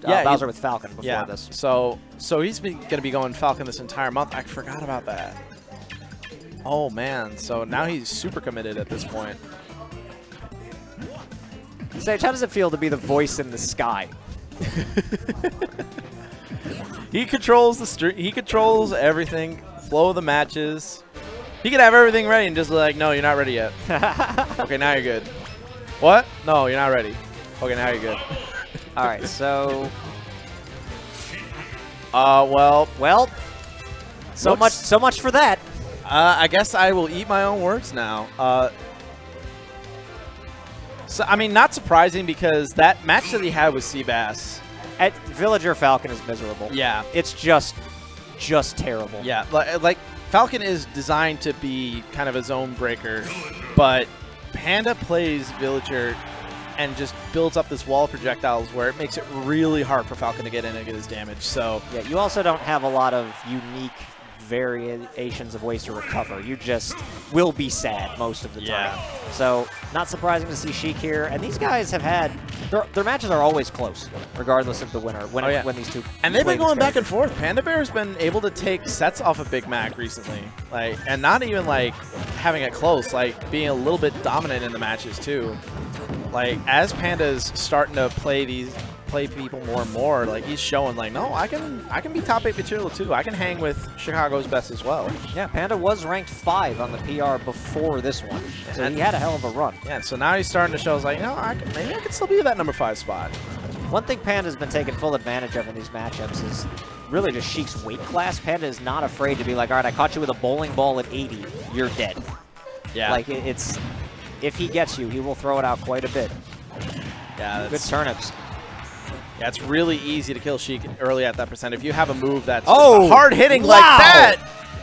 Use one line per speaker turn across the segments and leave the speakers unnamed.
Bowser with Falcon before this.
So he's going to be going Falcon this entire month. I forgot about that. Oh, man. So now he's super committed at this point.
Sage, how does it feel to be the voice in the sky?
He controls the street. He controls everything, flow of the matches. He could have everything ready and just be like, no, you're not ready yet. Okay, now you're good. What? No, you're not ready. Okay, now you're good.
All right, so...
well,
so much for that.
I guess I will eat my own words now. So, I mean, not surprising because that match that he had with Seabass.
At Villager Falcon is miserable.
Yeah.
It's just terrible.
Yeah, like Falcon is designed to be kind of a zone breaker, but Panda plays Villager and just builds up this wall of projectiles where it makes it really hard for Falcon to get in and get his damage. So
yeah, you also don't have a lot of unique variations of ways to recover. You just will be sad most of the time. So not surprising to see Sheik here. And these guys have had their matches are always close, regardless of the winner. When these two
and they've been going back and forth. Panda Bair has been able to take sets off of Big Mac recently, like, and not even like having it close, like being a little bit dominant in the matches too. Like as Panda's starting to play people more and more, like he's showing like, no, I can be top 8 material too. I can hang with Chicago's best as well.
Yeah, Panda was ranked 5 on the PR before this one, so he had a hell of a run.
Yeah, so now he's starting to show, like, you know, maybe I can still be that number 5 spot.
One thing Panda's been taking full advantage of in these matchups is really just Sheik's weight class. Panda is not afraid to be like, all right, I caught you with a bowling ball at 80, you're dead.
Yeah.
Like it's, if he gets you, he will throw it out quite a bit.
Yeah,
good turnips.
Yeah, it's really easy to kill Sheik early at that percent. If you have a move that's hard hitting like that,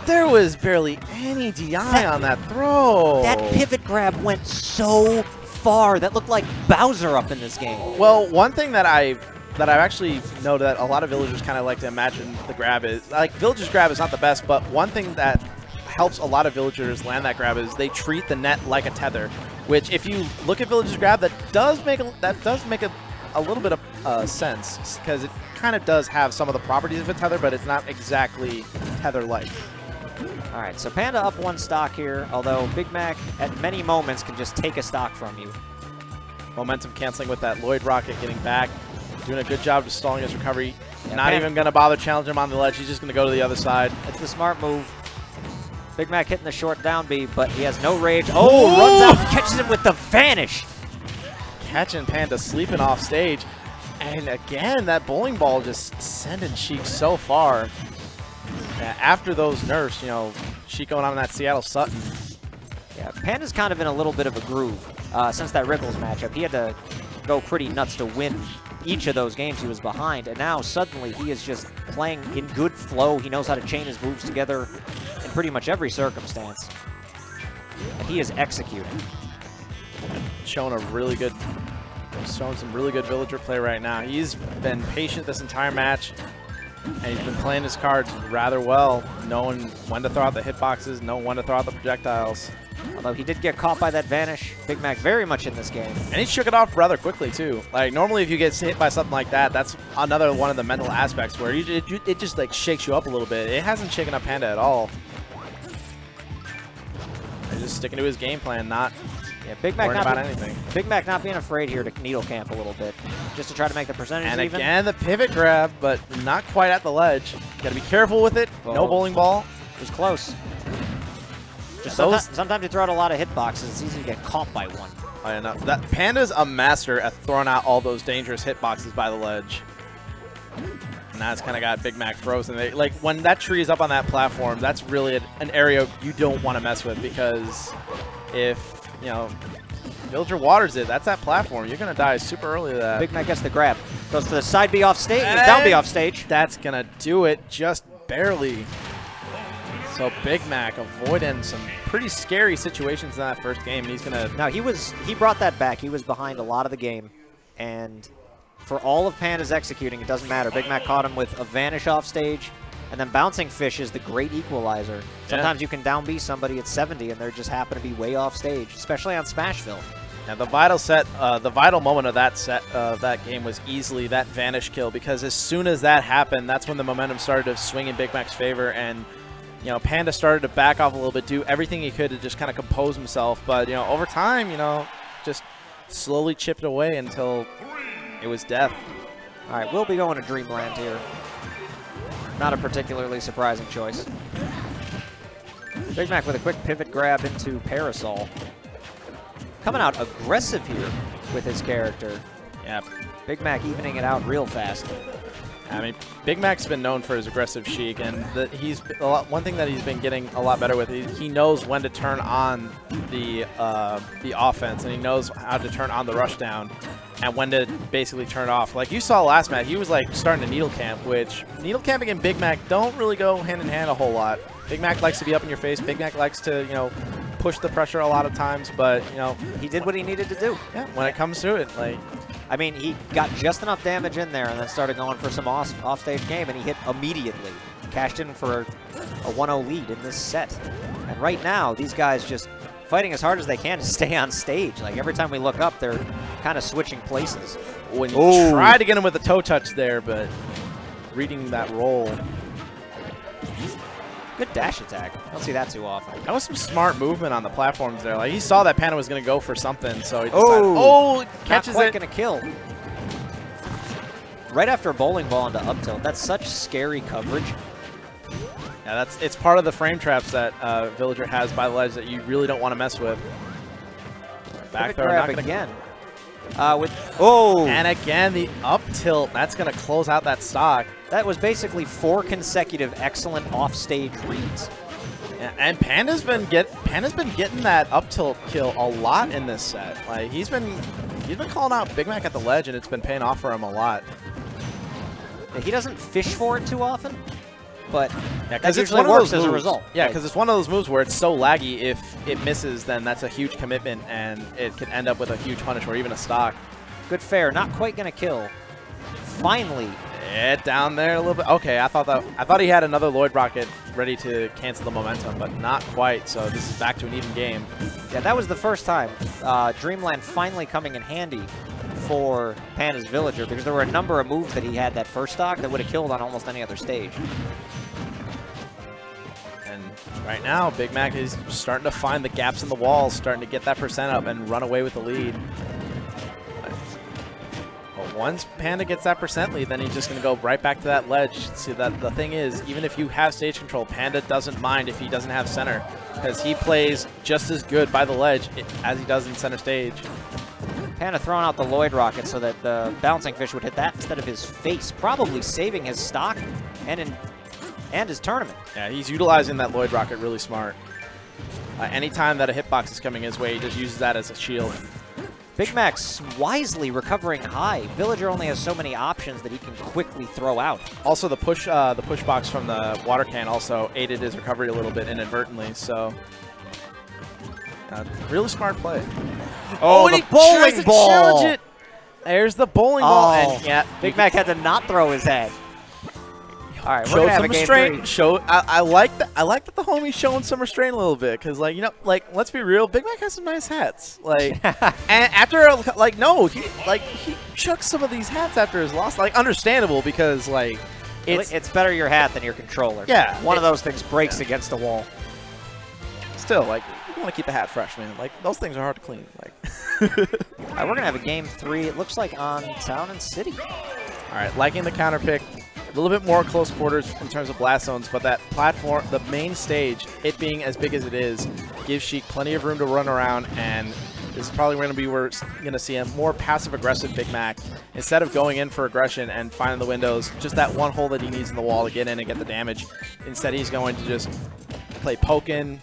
there was barely any DI on that throw.
That pivot grab went so far. That looked like Bowser up in this game.
Well, one thing that I've actually noted that a lot of villagers kind of like to imagine the grab is, like, villagers grab is not the best, but one thing that helps a lot of villagers land that grab is they treat the net like a tether, which if you look at villagers grab, that does make a little bit of sense, because it kind of does have some of the properties of a tether, but it's not exactly tether-like.
All right, so Panda up 1 stock here, although Big Mac at many moments can just take a stock from you.
Momentum canceling with that Lloyd Rocket, getting back, doing a good job of stalling his recovery.
Yeah,
not even going to bother challenging him on the ledge. He's just going to go to the other side.
It's the smart move. Big Mac hitting the short down B, but he has no rage. Oh, runs out and catches him with the vanish.
Catching Panda sleeping off stage. And again, that bowling ball just sending Sheik so far. After those nerfs, you know, Sheik going on that Seattle Sutton.
Yeah, Panda's kind of in a little bit of a groove since that Rickles matchup. He had to go pretty nuts to win each of those games he was behind, and now suddenly he is just playing in good flow. He knows how to chain his moves together in pretty much every circumstance. And he is executing.
Showing some really good villager play right now. He's been patient this entire match, and he's been playing his cards rather well, knowing when to throw out the hitboxes, knowing when to throw out the projectiles.
Although he did get caught by that vanish. Big Mac very much in this game.
And he shook it off rather quickly, too. Like, normally if you get hit by something like that, that's another one of the mental aspects where it just, like, shakes you up a little bit. It hasn't shaken up Panda at all. He's just sticking to his game plan, not
Big Mac
worrying about anything.
Big Mac not being afraid here to needle camp a little bit, just to try to make the percentage
and
even.
Again, the pivot grab, but not quite at the ledge. Got to be careful with it.
Oh.
No bowling ball.
It was close. Just sometimes you throw out a lot of hitboxes. It's easy to get caught by one.
Oh, yeah, no, that Panda's a master at throwing out all those dangerous hitboxes by the ledge. And that's kind of got Big Mac frozen. Like, when that tree is up on that platform, that's really an area you don't want to mess with, because if, you know, Villager waters it, that's that platform. You're going to die super early to that.
Big Mac gets the grab. Goes for the side B off stage, down B off stage.
That's going to do it just barely. So Big Mac avoiding some pretty scary situations in that first game. And he's going to...
Now, he brought that back. He was behind a lot of the game. And for all of Panda's executing, it doesn't matter. Big Mac caught him with a vanish off stage. And then bouncing fish is the great equalizer. Sometimes you can down B somebody at 70 and they just happen to be way off stage, especially on Smashville.
And the vital moment of that game was easily that vanish kill, because as soon as that happened, that's when the momentum started to swing in Big Mac's favor, and you know, Panda started to back off a little bit, do everything he could to just kind of compose himself, but you know, over time, you know, just slowly chipped away until it was death.
All right, we'll be going to Dreamland here. Not a particularly surprising choice. Big Mac with a quick pivot grab into Parasol. Coming out aggressive here with his character.
Yeah,
Big Mac evening it out real fast.
I mean, Big Mac's been known for his aggressive Sheik, and one thing that he's been getting a lot better with, he knows when to turn on the offense, and he knows how to turn on the rush down, and when to basically turn it off. Like you saw last match, he was like starting to needle camp, which needle camping and Big Mac don't really go hand in hand a whole lot. Big Mac likes to be up in your face. Big Mac likes to, you know, push the pressure a lot of times, but you know,
he did what he needed to do.
Yeah, when it comes to it, like,
I mean, he got just enough damage in there and then started going for some offstage game, and he hit immediately. Cashed in for a 1-0 lead in this set. And right now, these guys just fighting as hard as they can to stay on stage. Like, every time we look up, they're kind of switching places.
When you try to get him with a toe touch there, but reading that roll.
Good dash attack. I don't see that too often.
That was some smart movement on the platforms there. Like, he saw that Panda was going to go for something, so he decided, catches
not quite
it.
Going to kill. Right after a bowling ball into up tilt. That's such scary coverage.
Yeah, it's part of the frame traps that Villager has by the ledge that you really don't want to mess with. Back throw, not gonna
again. And
again, the up tilt. That's going to close out that stock.
That was basically 4 consecutive excellent offstage reads.
Yeah, and Panda's been getting that up tilt kill a lot in this set. Like, he's been calling out Big Mac at the ledge, and it's been paying off for him a lot.
Yeah, he doesn't fish for it too often, but
that usually works as a result. Yeah, because it's one of those moves where it's so laggy. If it misses, then that's a huge commitment, and it can end up with a huge punish or even a stock.
Good fair, not quite gonna kill. Finally.
Yeah, down there a little bit. Okay, I thought he had another Lloyd Rocket ready to cancel the momentum, but not quite. So this is back to an even game.
Yeah, that was the first time. Dreamland finally coming in handy for Panda's Villager, because there were a number of moves that he had that first stock that would have killed on almost any other stage.
And right now, Big Mac is starting to find the gaps in the walls, starting to get that percent up and run away with the lead. But once Panda gets that percent lead, then he's just going to go right back to that ledge. See, that the thing is, even if you have stage control, Panda doesn't mind if he doesn't have center, because he plays just as good by the ledge as he does in center stage.
Panda throwing out the Lloyd Rocket so that the bouncing fish would hit that instead of his face, probably saving his stock and his tournament.
Yeah, he's utilizing that Lloyd Rocket really smart. Anytime that a hitbox is coming his way, he just uses that as a shield.
Big Mac's wisely recovering high. Villager only has so many options that he can quickly throw out.
Also, the push box from the water can also aided his recovery a little bit inadvertently. So, really smart play.
Oh, the bowling ball!
There's the bowling ball. And
yeah, Big Mac had to not throw his head. All right, we're gonna have a game
restraint. I like that. I like that the homie's showing some restraint a little bit, because, like, you know, like, let's be real, Big Mac has some nice hats. Like, and after, like, no, he chucks some of these hats after his loss. Like, understandable, because, like,
it's better your hat than your controller.
Yeah,
one of those things breaks against a wall.
Still, like, you want to keep the hat fresh, man. Like, those things are hard to clean. Like,
all right, we're gonna have a game 3. It looks like on Town and City.
All right, liking the counter pick. A little bit more close quarters in terms of blast zones, but that platform, the main stage, it being as big as it is, gives Sheik plenty of room to run around, and this is probably going to be where we're going to see a more passive-aggressive Big Mac. Instead of going in for aggression and finding the windows, just that one hole that he needs in the wall to get in and get the damage. Instead, he's going to just play poking,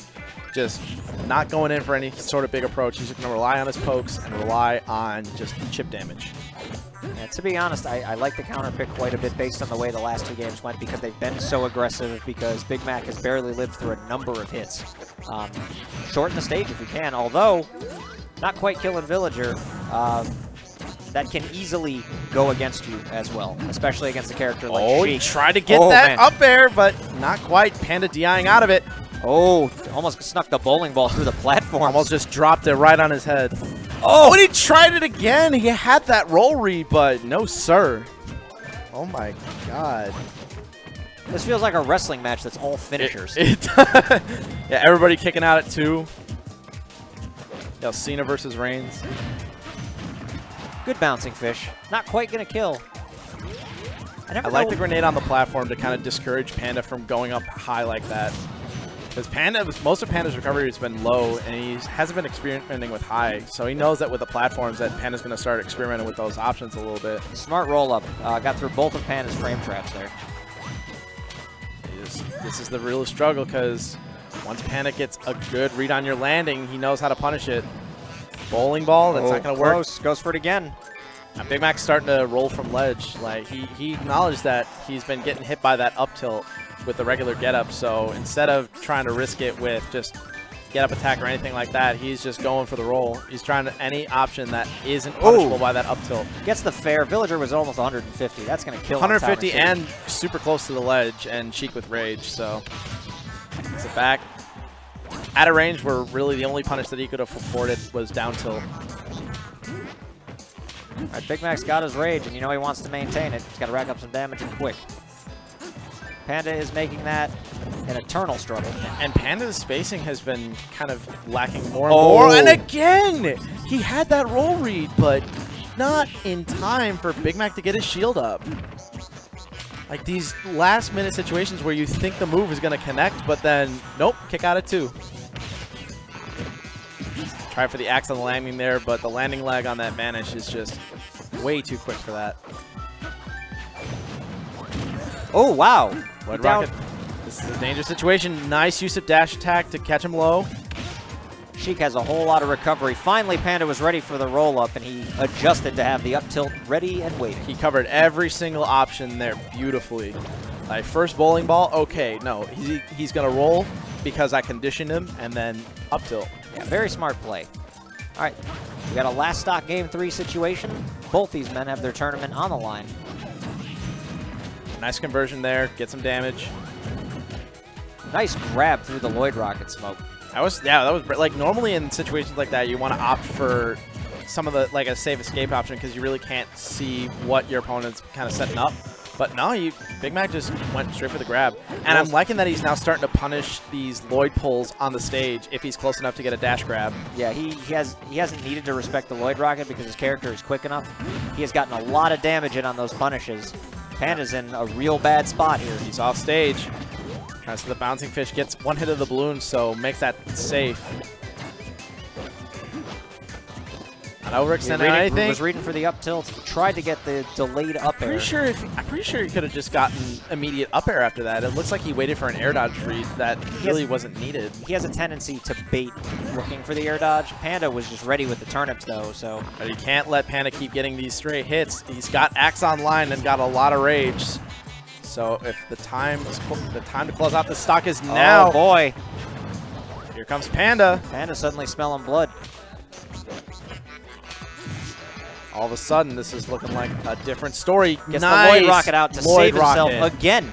just not going in for any sort of big approach. He's just going to rely on his pokes and rely on just chip damage.
Yeah, to be honest, I like the counter pick quite a bit based on the way the last 2 games went, because they've been so aggressive, because Big Mac has barely lived through a number of hits. Shorten the stage if you can, although not quite killing Villager. That can easily go against you as well, especially against a character like Sheik.
He tried to get that up there, but not quite. Panda DIing out of it.
Oh, almost snuck the bowling ball through the platform.
Almost just dropped it right on his head. Oh, and he tried it again. He had that roll read, but no, sir. Oh, my God.
This feels like a wrestling match that's all finishers.
Yeah, everybody kicking out at 2. Cena versus Reigns.
Good bouncing fish. Not quite going to kill.
I like the grenade on the platform to kind of discourage Panda from going up high like that. Because most of Panda's recovery has been low, and he hasn't been experimenting with high. So he knows that with the platforms that Panda's going to start experimenting with those options a little bit.
Smart roll-up. Got through both of Panda's frame traps there.
This is the real struggle, because once Panda gets a good read on your landing, he knows how to punish it. Bowling ball, that's not going to work.
Goes for it again.
And Big Mac's starting to roll from ledge. Like he acknowledged that he's been getting hit by that up tilt with the regular get up. So instead of trying to risk it with just get up attack or anything like that, he's just going for the roll. He's trying to any option that isn't punishable by that up tilt.
Gets the fair. Villager was almost 150. That's going to kill
150 and super close to the ledge, and Sheik with rage. So it's a back. At a range where really the only punish that he could have afforded was down tilt.
All right, Big Mac's got his rage, and you know he wants to maintain it. He's got to rack up some damage and quick. Panda is making that an eternal struggle.
And Panda's spacing has been kind of lacking more and more. And again, he had that roll read, but not in time for Big Mac to get his shield up. Like these last-minute situations where you think the move is going to connect, but then, nope, kick out at 2. Try for the axe on the landing there, but the landing lag on that Vanish is just way too quick for that.
Oh, wow.
Blood Rocket. This is a dangerous situation. Nice use of dash attack to catch him low.
Sheik has a whole lot of recovery. Finally, Panda was ready for the roll-up, and he adjusted to have the up tilt ready and waiting.
He covered every single option there beautifully. Like, first bowling ball, okay, no. He's going to roll because I conditioned him, and then up tilt.
Yeah, very smart play. All right, we got a last stock game 3 situation. Both these men have their tournament on the line.
Nice conversion there, get some damage.
Nice grab through the Lloyd Rocket smoke.
That was like normally in situations like that you want to opt for some of the like a safe escape option because you really can't see what your opponent's kind of setting up. But no, Big Mac just went straight for the grab. And I'm liking that he's now starting to punish these Lloyd pulls on the stage if he's close enough to get a dash grab.
Yeah, he hasn't needed to respect the Lloyd Rocket because his character is quick enough. He has gotten a lot of damage in on those punishes. Panda's in a real bad spot here.
He's off stage. Tries to the bouncing fish, gets one hit of the balloon, so makes that safe. Not overextending anything.
Was reading for the up tilt. Tried to get the delayed up air.
I'm pretty sure he could have just gotten immediate up air after that. It looks like he waited for an air dodge read that really wasn't needed.
He has a tendency to bait looking for the air dodge. Panda was just ready with the turnips though, so.
But you can't let Panda keep getting these straight hits. He's got axe online and got a lot of rage. So if the time to close out the stock is now.
Oh boy.
Here comes Panda.
Panda suddenly smelling blood.
All of a sudden, this is looking like a different story.
Gets the Lloyd Rocket out to save himself again.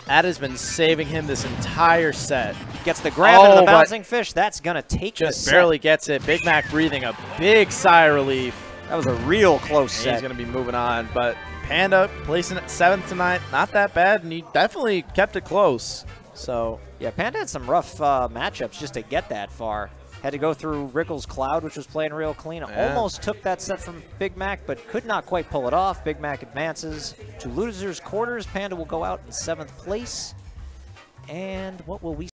That has been saving him this entire set.
Gets the grab into the bouncing fish. That's going to take the set.
Just barely gets it. Big Mac breathing a big sigh of relief.
That was a real close set.
He's going to be moving on. But Panda placing it 7th to 9th. Not that bad, and he definitely kept it close. So
yeah, Panda had some rough matchups just to get that far. Had to go through Rickles' Cloud, which was playing real clean. Yeah. Almost took that set from Big Mac, but could not quite pull it off. Big Mac advances to losers' quarters. Panda will go out in 7th place. And what will we